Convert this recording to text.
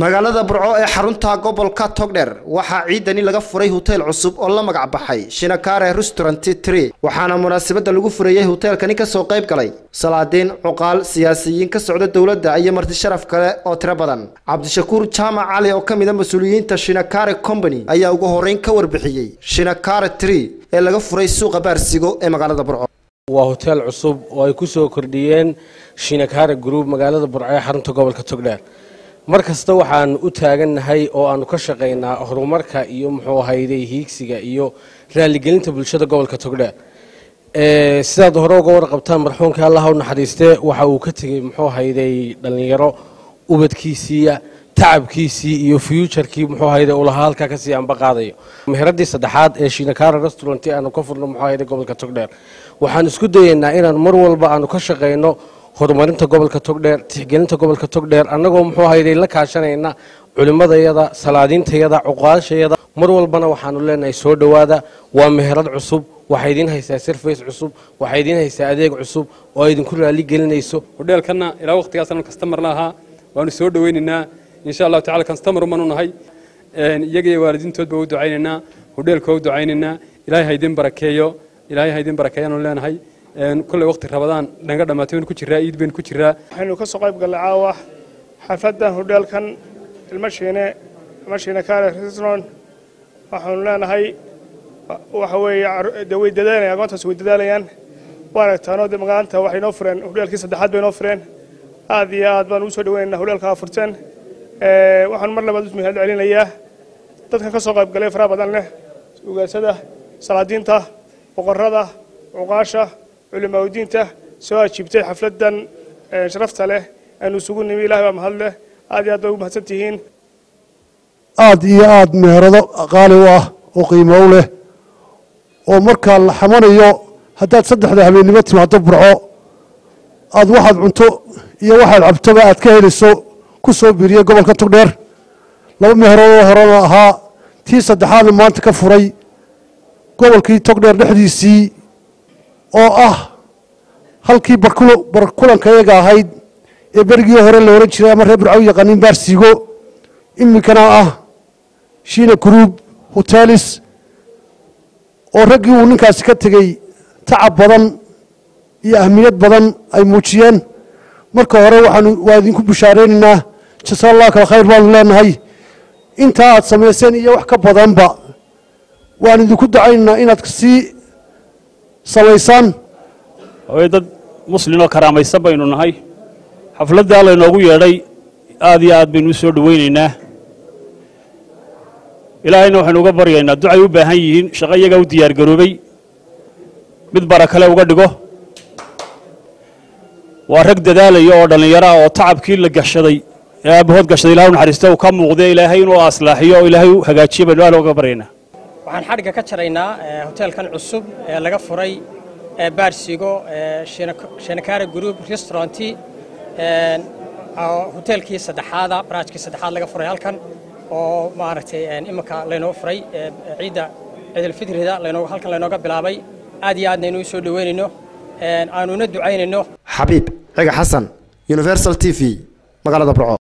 magaalada Burco ee xarunta gobolka Togdheer waxa ciidani laga furay hotel cusub oo la magac baxay Shinakare Restaurant 3 waxaana munaasabada lagu furayay hotelkani ka soo qayb galay salaadiin cuqaal siyaasiyiin ka socda dawladda iyo marti sharaf kale oo tiro badan Cabdishakuur Jaamac Cali oo kamid ah mas'uuliyiinta Shinakare Company ayaa ugu horeyn ka warbixiyay Shinakare 3 ee laga furay suuqa Baarsigo ee magaalada Burco waa hotel cusub oo ay ku soo kordhiyeen Shinakare Group magaalada Burco ee xarunta gobolka Togdheer markasta waxaan u taaganahay oo aanu ka shaqeynaa horumarka iyo muxuu ahayday hiigsiga iyo raali gelinta bulshada gobolka Togdheer sidaad hore uga warqabtaan marxuumka Allah u naxariistay waxa uu ka tagay muxuu ahayday dhalinyaro ubadkiisa tacabkiisii iyo future-kii muxuu ahayday ula halka ka sii anba qaadayo meheradii saddexaad ee Shinakare Restaurant aanu ka furno muxuu ahayday gobolka Togdheer waxaan isku dayeynaa inaan mar walba aanu ka shaqeyno horumarinta gobolka Togdheer tixgelinta gobolka Togdheer anagoo muxuu ahayday la kaashanayna culimadayada salaadiintayada cuqaashayada mar walbana waxaanu leenahay soo dhawaada waa meherad cusub waxa idin haysaa service cusub waxa idin haysaa adeeg cusub oo idin ku raali gelinayso hotelkana ilaa waqtigaasna customer laha waanu soo dhaweynaynaa insha Allah ta'ala customer uma nahay iyaga waalidiintood baa u ducaynaynaa hotelka u ducaynaynaa ilaahay haydin barakeeyo leenahay كل وقت رمضان نقدر ما تبين كشرة عيد بين كشرة. إحنا كسقايب قلعوة حفظنا هدول كان المشينا كاره ريستوران وحنا لنا هاي وحوي دوي دلالة يا جماعة سوي دلالة وانا تانود مقالنت وحين أوفرن هدول كيس دحاد بين أوفرن هذه أدبان وسود وين هدول كافرتن وحنا مرة بدوس من هذا علينا إياه تذكر كسقايب قلعة فرا بدلنا وجسده سلادينته وقرده وقاشة علماء ودينته سواء شبتي حفلة شرفت له أنه سجون نبي الله ومهله هذه أدوم مهتمين آد مهرض قالوا وقيموا له ومركل حمانيو هذا تصدق هذا من نبت مع تبرعه آد واحد عنتو يا واحد عبتبه أتكهل السوق كسو بريه قبل كتقدر لو مهرض هرنا تي صدق هذا ما تكفري قبل كي تقدر نحديسي oo halkii barkulanka ayaga ahayd ee berigii hore la oran jiray ama reer Burco yaqaanin Baarsigo imikana Shinakare Group Hotels oo ragii uu ninkaas ka tagay tacab badan iyo ahmiyad badan ay muujiyeen marka hore waa idinku bushaareynaa jazakallahu khayr baan leenahay inta aad sameeyeen iyo wax ka badanba waan idinku ducaynaa inaad sii سويسان ويدد مسلم وكرامة يسبين النهاي حفلة دالة نوعي يدي آدي بنوسور دويننا إلى أنه إحنا قبرينا دعاء بهايين شقية جودي الجروبي بالبركة له وقدقه ورقد دالة يورد يرى وتعب كل قشدي بهود قشدي لهم حرسته وكم وغدي إلى هين وأصلاحية إلى هو هجاتشي بدوال وقبرينا waxaan xariga ka jaraynaa hotelkan cusub ee laga furay Baarsigo Shinakare Group Restaurant hotelkii saddexaad branchkii saddexaad laga furay halkan oo maaragtay imika leeno furay ciida Fidrida halkan leenooga bilaabay aad iyo aadna inuu soo dhaweynayno aanuna ducaynayno Xabiib Ciga Xasan Universal TV magaalada Burco